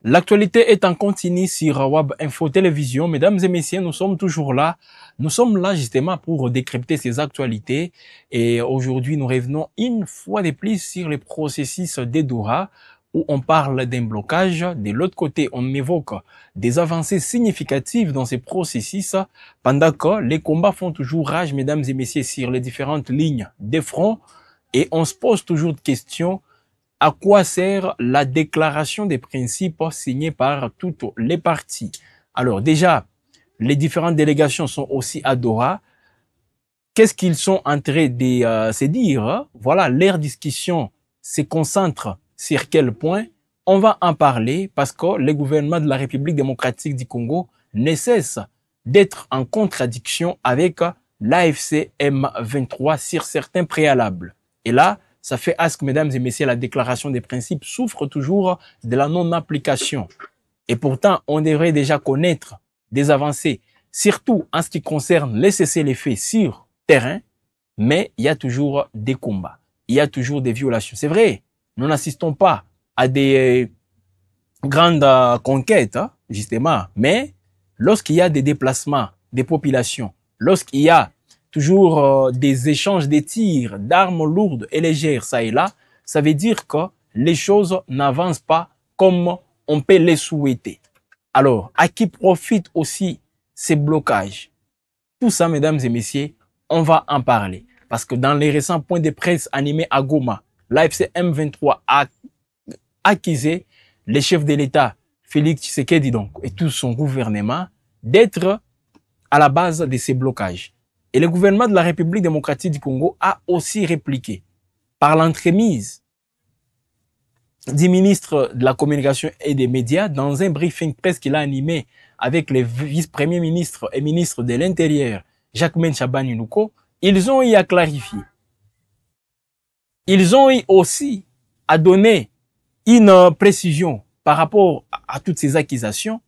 L'actualité est en continu sur Wab Info Télévision. Mesdames et messieurs, nous sommes toujours là. Nous sommes là justement pour décrypter ces actualités. Et aujourd'hui, nous revenons une fois de plus sur les processus des Doha, où on parle d'un blocage. De l'autre côté, on évoque des avancées significatives dans ces processus, pendant que les combats font toujours rage, mesdames et messieurs, sur les différentes lignes des fronts. Et on se pose toujours de questions. À quoi sert la déclaration des principes signée par toutes les parties? Alors déjà, les différentes délégations sont aussi à Doha. Qu'est-ce qu'ils sont en train de se dire? Voilà, leur discussion se concentre sur quel point? On va en parler parce que le gouvernement de la République démocratique du Congo ne cesse d'être en contradiction avec l'AFC M23 sur certains préalables. Et là, ça fait à ce que, mesdames et messieurs, la déclaration des principes souffre toujours de la non-application. Et pourtant, on devrait déjà connaître des avancées, surtout en ce qui concerne les cessez-les-feux sur terrain, mais il y a toujours des combats, il y a toujours des violations. C'est vrai, nous n'assistons pas à des grandes conquêtes, justement, mais lorsqu'il y a des déplacements des populations, lorsqu'il y a toujours des échanges de tirs d'armes lourdes et légères, ça et là, ça veut dire que les choses n'avancent pas comme on peut les souhaiter. Alors, à qui profitent aussi ces blocages? Tout ça, mesdames et messieurs, on va en parler. Parce que dans les récents points de presse animés à Goma, l'AFC M23 a accusé les chefs de l'État, Félix Tshisekedi donc, et tout son gouvernement, d'être à la base de ces blocages. Et le gouvernement de la République démocratique du Congo a aussi répliqué par l'entremise du ministre de la Communication et des Médias dans un briefing presse qu'il a animé avec les vice-premiers ministres et ministres de l'Intérieur, Jacquemain Chabani-Nuko. Ils ont eu à clarifier. Ils ont eu aussi à donner une précision par rapport à toutes ces accusations,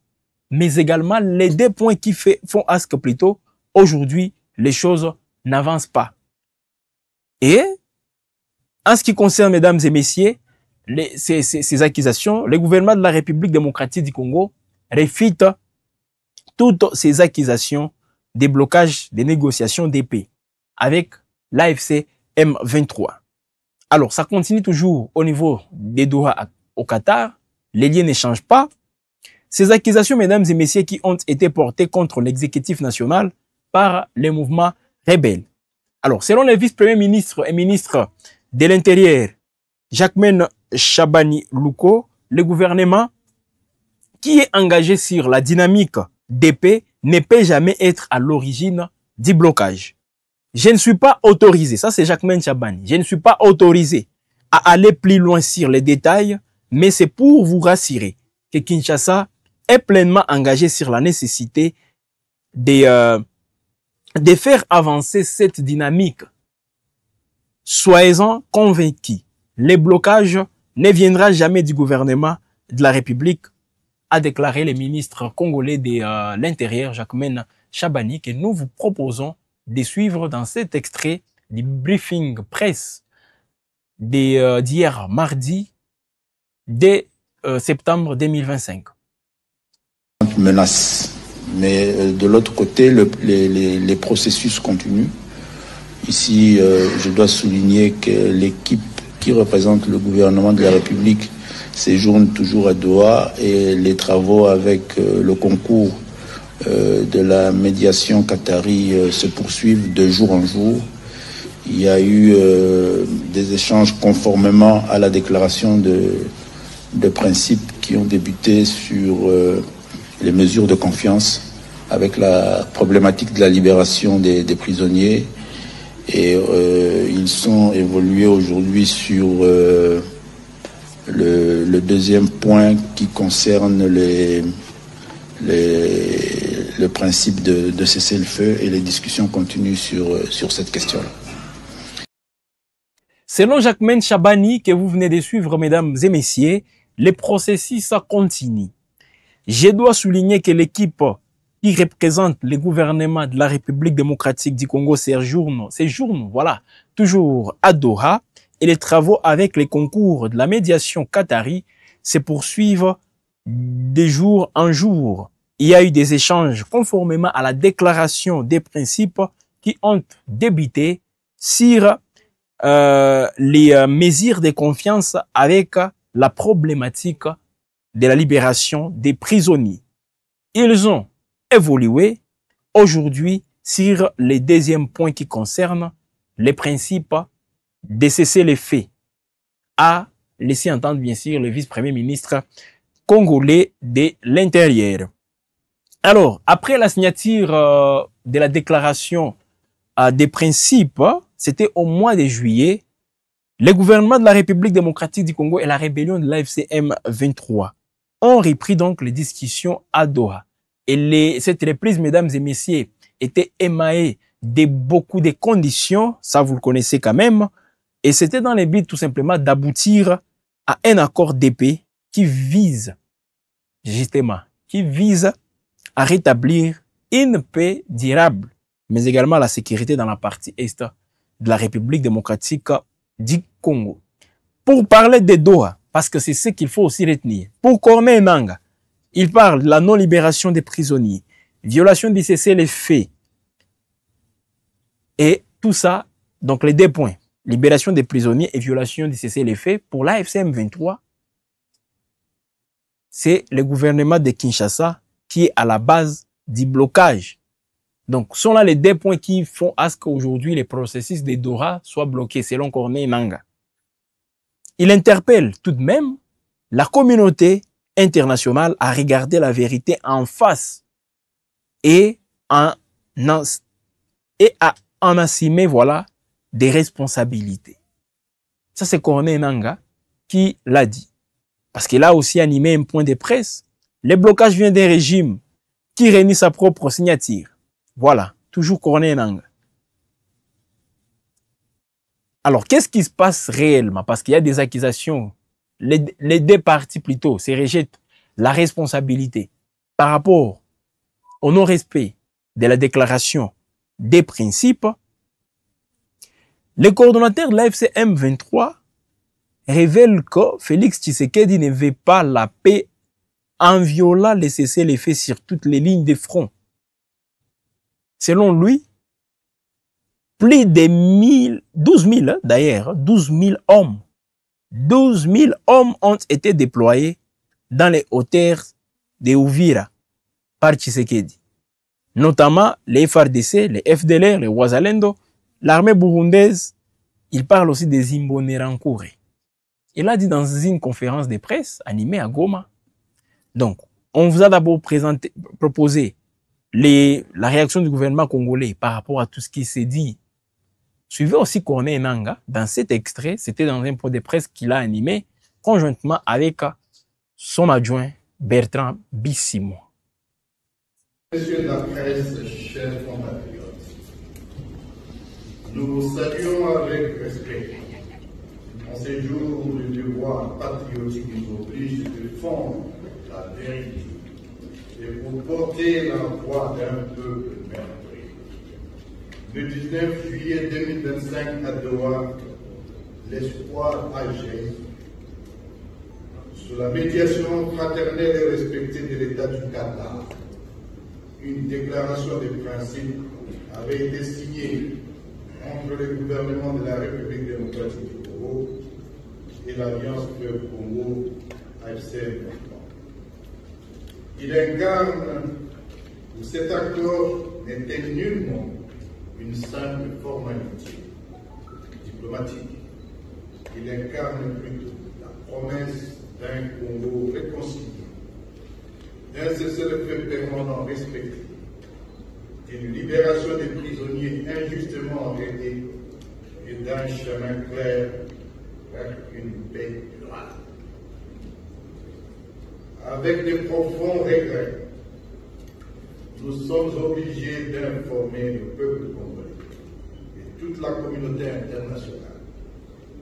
mais également les deux points qui font à ce que plutôt aujourd'hui, les choses n'avancent pas. Et en ce qui concerne, mesdames et messieurs, ces accusations, le gouvernement de la République démocratique du Congo réfute toutes ces accusations des blocages des négociations de paix avec l'AFC M23. Alors, ça continue toujours au niveau des Doha au Qatar. Les liens ne changent pas. Ces accusations, mesdames et messieurs, qui ont été portées contre l'exécutif national par les mouvements rebelles. Alors, selon le vice-premier ministre et ministre de l'Intérieur, Jacquemain Chabani-Nuko, le gouvernement qui est engagé sur la dynamique des paix ne peut jamais être à l'origine du blocage. Je ne suis pas autorisé, ça c'est Jacquemain Chabani, je ne suis pas autorisé à aller plus loin sur les détails, mais c'est pour vous rassurer que Kinshasa est pleinement engagé sur la nécessité de faire avancer cette dynamique. Soyez-en convaincus, le blocage ne viendra jamais du gouvernement de la République, a déclaré le ministre congolais de l'Intérieur, Jacquemain Chabani, que nous vous proposons de suivre dans cet extrait du briefing presse d'hier mardi de septembre 2025. Menace. Mais de l'autre côté, les processus continuent. Ici, je dois souligner que l'équipe qui représente le gouvernement de la République séjourne toujours à Doha et les travaux avec le concours de la médiation qatari se poursuivent de jour en jour. Il y a eu des échanges conformément à la déclaration de principes qui ont débuté sur les mesures de confiance avec la problématique de la libération des prisonniers. Et ils sont évolués aujourd'hui sur le deuxième point qui concerne le principe de cessez-le-feu, et les discussions continuent sur cette question-là. Selon Jacquemain Chabani, que vous venez de suivre, mesdames et messieurs, les processus continuent. Je dois souligner que l'équipe qui représente le gouvernement de la République démocratique du Congo séjourne, voilà, toujours à Doha, et les travaux avec les concours de la médiation qatari se poursuivent de jour en jour, il y a eu des échanges conformément à la déclaration des principes qui ont débuté sur les mesures de confiance avec la problématique de la libération des prisonniers. Ils ont évolué aujourd'hui sur les deuxièmes points qui concernent les principes de cesser les faits, a laissé entendre bien sûr le vice-premier ministre congolais de l'Intérieur. Alors, après la signature de la déclaration des principes, c'était au mois de juillet, le gouvernement de la République démocratique du Congo et la rébellion de l'AFC M23 ont repris donc les discussions à Doha. Et cette reprise, mesdames et messieurs, était émaillée de beaucoup de conditions, ça vous le connaissez quand même, et c'était dans le but tout simplement d'aboutir à un accord de paix qui vise, justement, à rétablir une paix durable, mais également la sécurité dans la partie est de la République démocratique du Congo. Pour parler de Doha, parce que c'est ce qu'il faut aussi retenir, pour Corneille Nangaa, il parle de la non-libération des prisonniers, violation du cessez-le-feu, et tout ça, donc les deux points, libération des prisonniers et violation du cessez-le-feu, pour l'AFC M23, c'est le gouvernement de Kinshasa qui est à la base du blocage. Donc, sont là les deux points qui font à ce qu'aujourd'hui les processus de Doha soient bloqués, selon Corneille Nangaa. Il interpelle tout de même la communauté internationale à regarder la vérité en face et à en assumer, voilà, des responsabilités. Ça, c'est Corneille Nangaa qui l'a dit. Parce qu'il a aussi animé un point de presse. Le blocage vient d'un régime qui réunit sa propre signature. Voilà, toujours Corneille Nangaa. Alors, qu'est-ce qui se passe réellement? Parce qu'il y a des accusations. Les deux parties, plutôt, se rejettent la responsabilité par rapport au non-respect de la déclaration des principes. Le coordonnateur de l'AFC M23 révèle que Félix Tshisekedi ne veut pas la paix en violant les cessez-le-feu sur toutes les lignes de front. Selon lui, plus de 12 000 d'ailleurs, 12 000 hommes. 12 000 hommes ont été déployés dans les hauteurs de Uvira par Tshisekedi. Notamment les FARDC, les FDLR, les Wazalendo, l'armée burundaise. Il parle aussi des Imbonerakure. Il a dit dans une conférence de presse animée à Goma. Donc, on vous a d'abord proposé la réaction du gouvernement congolais par rapport à tout ce qui s'est dit. Suivez aussi Corneille Nangaa dans cet extrait, c'était dans un point de presse qu'il a animé conjointement avec son adjoint Bertrand Bissimo. Messieurs de la presse, chers compatriotes, nous saluons avec respect en ces jours où le devoir patriotique nous oblige de défendre la vérité et pour porter la voix d'un peuple meurtri. Le 19 juillet 2025 à Doha, l'espoir a jailli. Sous la médiation fraternelle et respectée de l'État du Qatar, une déclaration de principe avait été signée entre le gouvernement de la République démocratique du Congo et l'Alliance Fleuve Congo AFC. Il incarne que cet accord n'était nullement une simple formalité diplomatique. Il incarne plutôt la promesse d'un Congo réconcilié, d'un cessez-le-feu permanent respecté, d'une libération des prisonniers injustement arrêtés et d'un chemin clair vers une paix durable. Avec de profonds regrets, nous sommes obligés d'informer le peuple congolais et toute la communauté internationale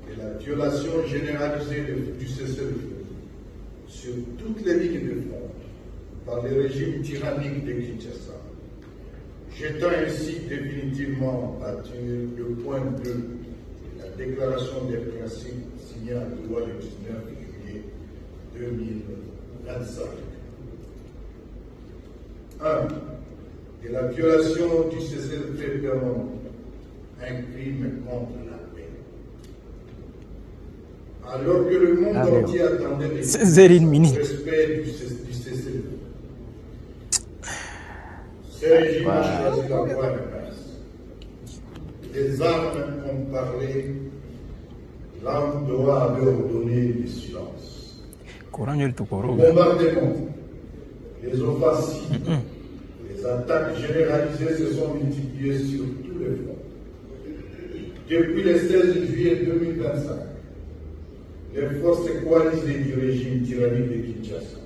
de la violation généralisée du cessez-le-feu sur toutes les lignes de front par le régime tyrannique de Kinshasa, jetant ainsi définitivement à terre le point 2 de la déclaration des principes signée à Doha le 19 juillet 2025. 25. 1. De la violation du cessez-le-feu permanent, un crime contre la paix. Alors que le monde entier attendait le respect du cessez-le-feu, ce régime a choisi la voie inverse. Les armes ont parlé, l'Amdoa avait ordonné le silence. Le bombardement, les offensives, les attaques généralisées se sont multipliées sur tous les fronts. Depuis le 16 juillet 2025, les forces coalisées du régime tyrannique de Kinshasa,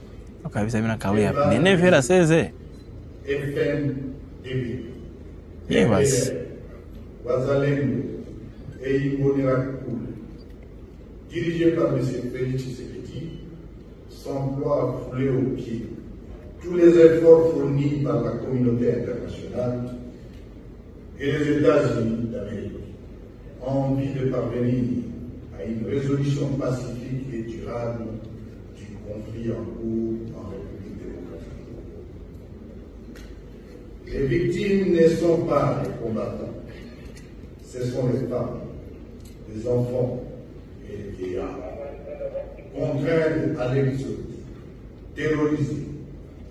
FNDB, Wazalendo et Imbonerakul, dirigés par M. Félix Tshisekedi, s'emploient à fouler au pied tous les efforts fournis par la communauté internationale et les États-Unis d'Amérique en vue de parvenir à une résolution pacifique et durable du conflit en cours en République démocratique. Les victimes ne sont pas les combattants, ce sont les femmes, les enfants et les vieillards, contraints à l'exode, terrorisés,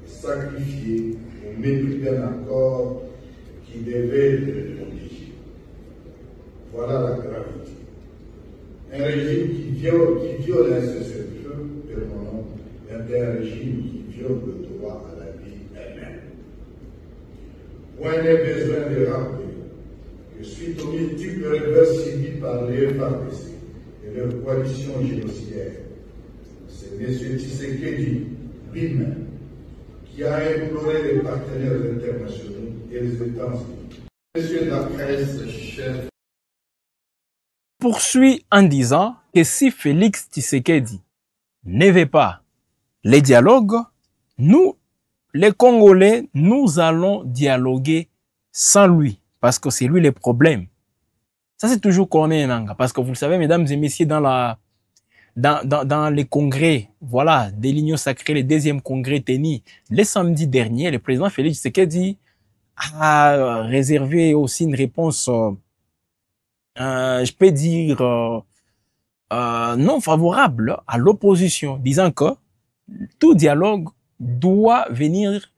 sacrifiés au mépris d'un accord qui devait les protéger. Voilà la gravité. Un régime qui viole un cessez-le-feu permanent est un régime qui viole le droit à la vie elle-même. Point n'est besoin de rappeler que suite aux multiples revers subis par les FARDC et leur coalition génocidaire, c'est M. Tshisekedi lui-même qui a imploré les partenaires internationaux et les États-Unis. Monsieur la presse, chef, poursuit en disant que si Félix Tshisekedi ne veut pas les dialogues, nous, les Congolais, nous allons dialoguer sans lui, parce que c'est lui le problème. Ça, c'est toujours Corneille Nangaa, parce que vous le savez, mesdames et messieurs, dans les congrès, voilà, de l'Union sacrée, le deuxième congrès tenu le samedi dernier, le président Félix Tshisekedi a réservé aussi une réponse, je peux dire, non favorable à l'opposition, disant que tout dialogue doit venir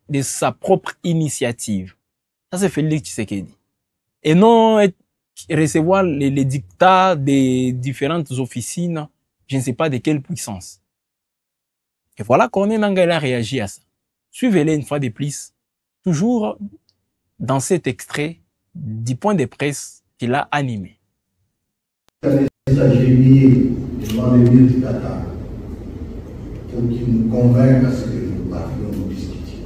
de sa propre initiative. Ça, c'est Félix Tshisekedi. Et non recevoir les dictats des différentes officines, je ne sais pas de quelle puissance. Et voilà Corneille Nangaa a réagi à ça. Suivez-les une fois de plus, toujours dans cet extrait du point de presse qu'il a animé. devant les murs du Qatar pour qu'ils nous convainquent à ce que nous parlions, nous discutions.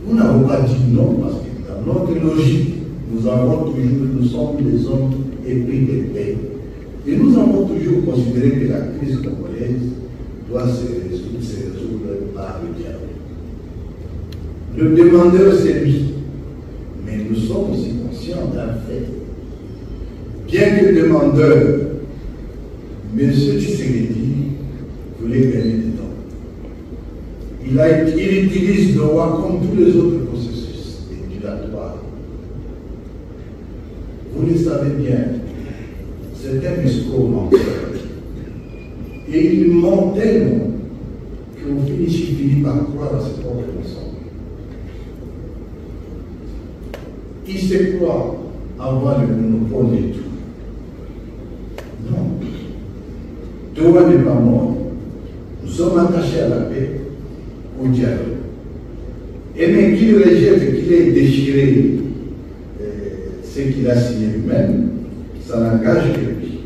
Nous n'avons pas dit non parce que dans notre logique, nous sommes des hommes épris de paix. Et nous avons toujours considéré que la crise congolaise doit se résoudre par le dialogue. Le demandeur, c'est lui. Mais nous sommes aussi conscients d'un fait. Bien que demandeur, M. Tshisekedi voulait gagner du temps. Il utilise le roi comme tous les autres processus dilatoires. Vous le savez bien, c'est un discours menteur. Et il ment tellement qu'au finish, il finit par croire à ses propres mensonges. Il se croit avoir le monopole de tout. Non. Toi n'est pas mort. Nous sommes attachés à la paix, au dialogue. Et même qu'il rejette, qu'il ait déchiré ce qu'il a signé lui-même, ça n'engage que lui.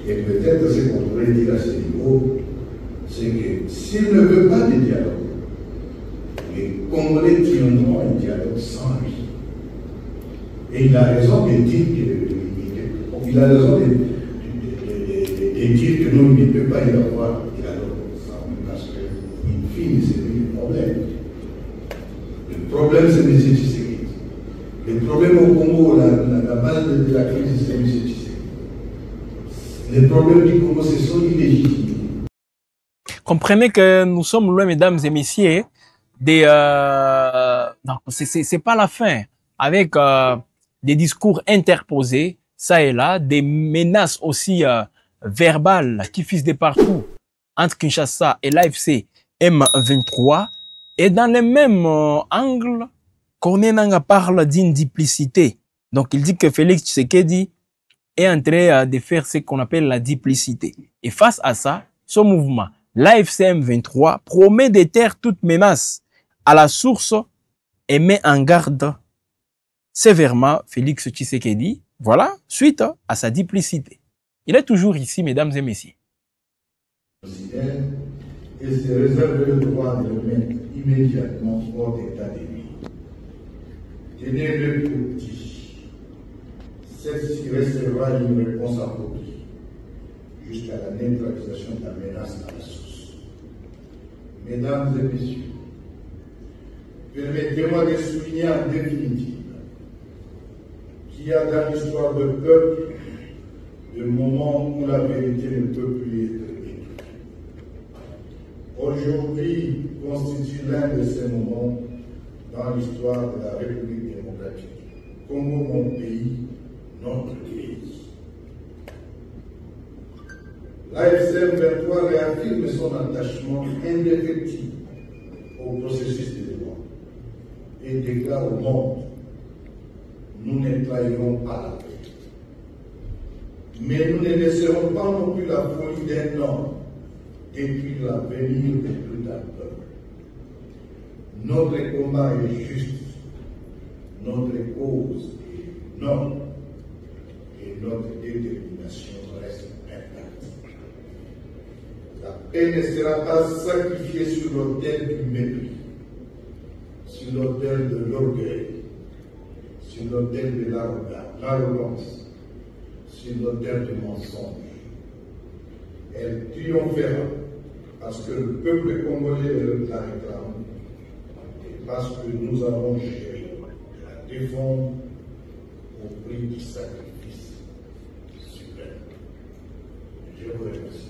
Et peut-être ce qu'on pourrait dire à ce niveau, c'est que s'il ne veut pas de dialogue, les Congolais tiendront un dialogue sans lui. Et il a raison de dire que non, il ne peut pas y avoir de dialogue sans lui, parce qu'in fine, c'est lui le problème. Le problème, c'est M. Tshisekedi. Le problème au Congo, la base de la crise, c'est M. Tshisekedi. Le problème du Congo, c'est son illégitime. Comprenez que nous sommes loin, mesdames et messieurs, des non, c'est pas la fin, avec des discours interposés ça et là, des menaces aussi verbales qui fusent de partout entre Kinshasa et l'AFC M23, et dans le même angle, Corneille Nangaa parle d'une duplicité. Donc il dit que Félix Tshisekedi est en train de faire ce qu'on appelle la duplicité. Et face à ça, ce mouvement, l'AFC M23, promet de taire toute menace à la source et met en garde sévèrement Félix Tshisekedi, voilà, suite à sa duplicité. Il est toujours ici, mesdames et messieurs. Et se réserve le droit de le mettre immédiatement hors d'état de nuire. Tenez-le pour dit. Celle-ci recevra une réponse appropriée jusqu'à la neutralisation de la menace à la source. Mesdames et messieurs, permettez-moi de souligner en définitive qu'il y a dans l'histoire de peuple le moment où la vérité ne peut plus être détruite. Aujourd'hui constitue l'un de ces moments dans l'histoire de la République démocratique. Congo, mon pays, notre pays. L'AFC M23 réaffirme son attachement indéfectible au processus de droit et déclare au monde: nous ne trahirons pas la paix. Mais nous ne laisserons pas non plus la folie d'un homme détruire l'avenir de tout un peuple. Notre combat est juste, notre cause est noble et notre détermination reste intacte. La paix ne sera pas sacrifiée sur l'autel du mépris, sur l'autel de l'orgueil, sur l'autel de l'arrogance, sur l'autel du mensonge. Elle triomphera parce que le peuple congolais la réclame et parce que nous avons géré la défendre au prix du sacrifice suprême. Je vous remercie.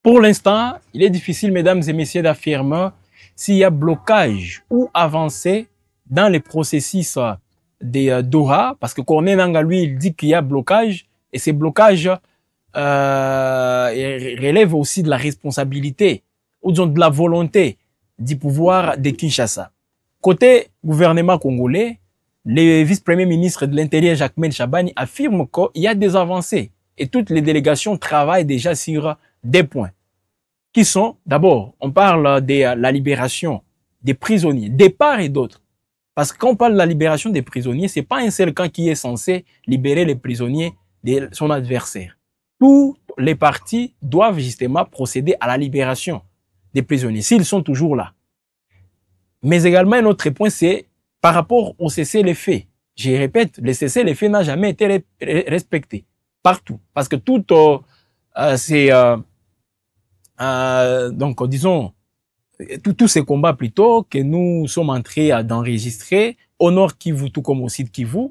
Pour l'instant, il est difficile, mesdames et messieurs, d'affirmer s'il y a blocage ou avancée dans les processus des Doha, parce que Corneille Nangaa, lui, il dit qu'il y a blocage, et ces blocages relèvent aussi de la responsabilité, ou disons de la volonté du pouvoir de Kinshasa. Côté gouvernement congolais, le vice-premier ministre de l'Intérieur, Jacquemain Chabani, affirme qu'il y a des avancées, et toutes les délégations travaillent déjà sur des points, qui sont, d'abord, on parle de la libération des prisonniers, de part et d'autre. Parce que quand on parle de la libération des prisonniers, c'est pas un seul camp qui est censé libérer les prisonniers de son adversaire. Tous les partis doivent justement procéder à la libération des prisonniers, s'ils sont toujours là. Mais également, un autre point, c'est par rapport au cessez-le-feu. Je répète, le cessez-le-feu n'a jamais été respecté. Partout. Parce que tout, donc, disons, tous ces combats plutôt que nous sommes en train d'enregistrer au Nord Kivu, tout comme au Sud Kivu,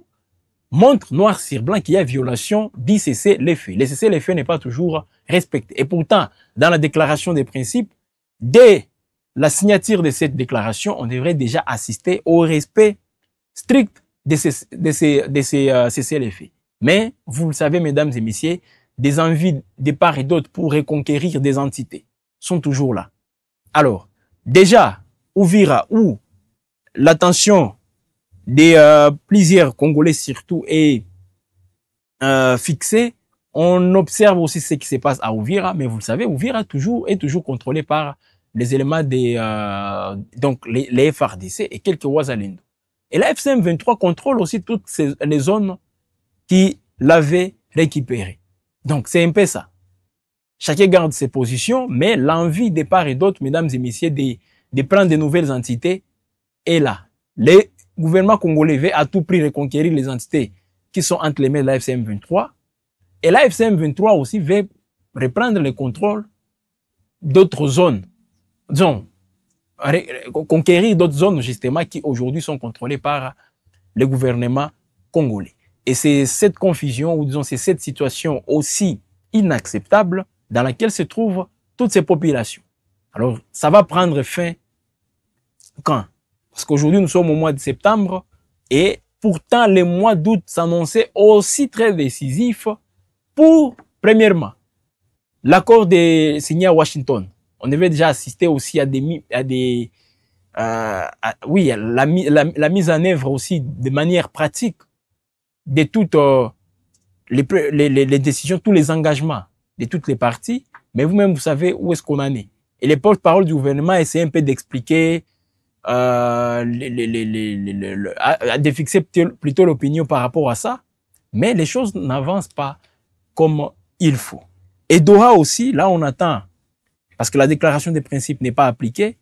montrent noir sur blanc qu'il y a violation du cessez-le-feu. Le cessez-le-feu n'est pas toujours respecté. Et pourtant, dans la déclaration des principes, dès la signature de cette déclaration, on devrait déjà assister au respect strict de ces cessez-le-feu. Mais, vous le savez, mesdames et messieurs, des envies de part et d'autre pour reconquérir des entités sont toujours là. Alors, déjà, Uvira, où l'attention des plusieurs Congolais surtout est fixée, on observe aussi ce qui se passe à Uvira, mais vous le savez, Uvira est toujours contrôlé par les éléments des donc les FARDC et quelques Wazalendo. Et la FCM23 contrôle aussi toutes les zones qui l'avaient récupérées. Donc c'est un peu ça. Chacun garde ses positions, mais l'envie des part et d'autre, mesdames et messieurs, de prendre de nouvelles entités est là. Le gouvernement congolais veut à tout prix reconquérir les entités qui sont entre les mains de la FCM23. Et la FCM23 aussi veut reprendre le contrôle d'autres zones. Disons, conquérir d'autres zones justement qui aujourd'hui sont contrôlées par le gouvernement congolais. Et c'est cette confusion, ou disons, c'est cette situation aussi inacceptable dans laquelle se trouve toutes ces populations. Alors, ça va prendre fin quand? Parce qu'aujourd'hui, nous sommes au mois de septembre et pourtant, le mois d'août s'annonçait aussi très décisif pour, premièrement, l'accord signé à Washington. On devait déjà assister aussi à la mise en œuvre aussi de manière pratique de toutes les décisions, tous les engagements de toutes les parties. Mais vous-même, vous savez où est-ce qu'on en est. Et les porte-parole du gouvernement essaient un peu d'expliquer, de fixer plutôt l'opinion par rapport à ça. Mais les choses n'avancent pas comme il faut. Et Doha aussi, là on attend, parce que la déclaration des principes n'est pas appliquée.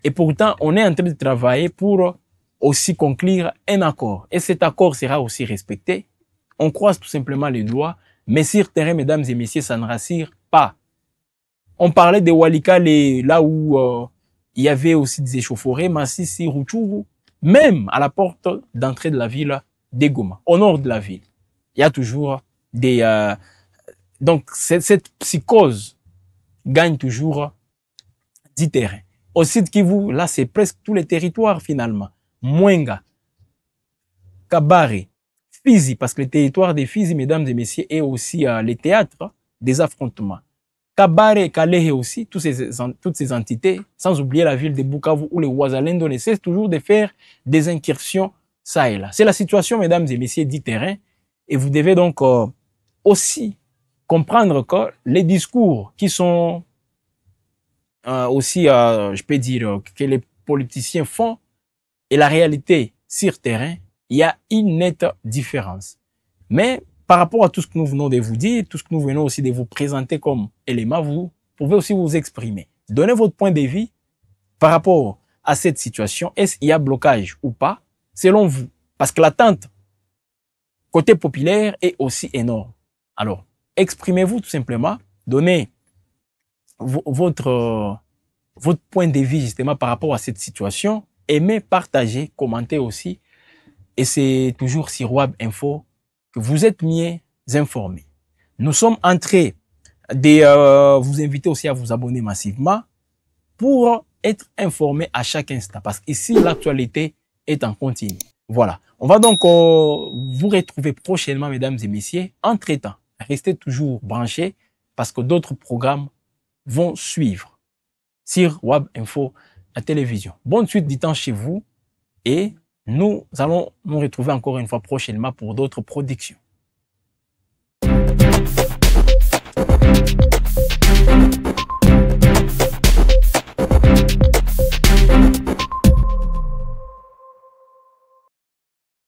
Et pourtant, on est en train de travailler pour aussi conclure un accord. Et cet accord sera aussi respecté. On croise tout simplement les doigts. Mais sur terrain, mesdames et messieurs, ça ne rassure pas. On parlait de Walikale, là où il y avait aussi des échauffourées, Massissi, Rutshuru, même à la porte d'entrée de la ville de Goma, au nord de la ville. Il y a toujours des... donc, cette psychose gagne toujours du terrain. Au sud Kivu, là, c'est presque tous les territoires finalement. Mwenga, Kabare, Fizi, parce que le territoire des Fizi, mesdames et messieurs, est aussi les théâtres des affrontements. Kabare, Kalehe aussi, toutes ces entités, sans oublier la ville de Bukavu où les Wazalendo ne cessent toujours de faire des incursions ça et là. C'est la situation, mesdames et messieurs, du terrain. Et vous devez donc aussi comprendre que les discours qui sont aussi, je peux dire, que les politiciens font et la réalité sur terrain, il y a une nette différence. Mais par rapport à tout ce que nous venons de vous dire, tout ce que nous venons aussi de vous présenter comme élément, vous pouvez aussi vous exprimer. Donnez votre point de vue par rapport à cette situation. Est-ce qu'il y a blocage ou pas, selon vous? Parce que l'attente côté populaire est aussi énorme. Alors, exprimez-vous tout simplement, donnez votre point de vue justement par rapport à cette situation. Aimez, partagez, commentez aussi. Et c'est toujours sur Wab Info que vous êtes mieux informés. Nous sommes en train de vous inviter aussi à vous abonner massivement pour être informé à chaque instant. Parce qu'ici, l'actualité est en continu. Voilà. On va donc vous retrouver prochainement, mesdames et messieurs. Entre-temps, restez toujours branchés parce que d'autres programmes vont suivre sur Wab Info, la télévision. Bonne suite du temps chez vous et nous allons nous retrouver encore une fois prochainement pour d'autres productions.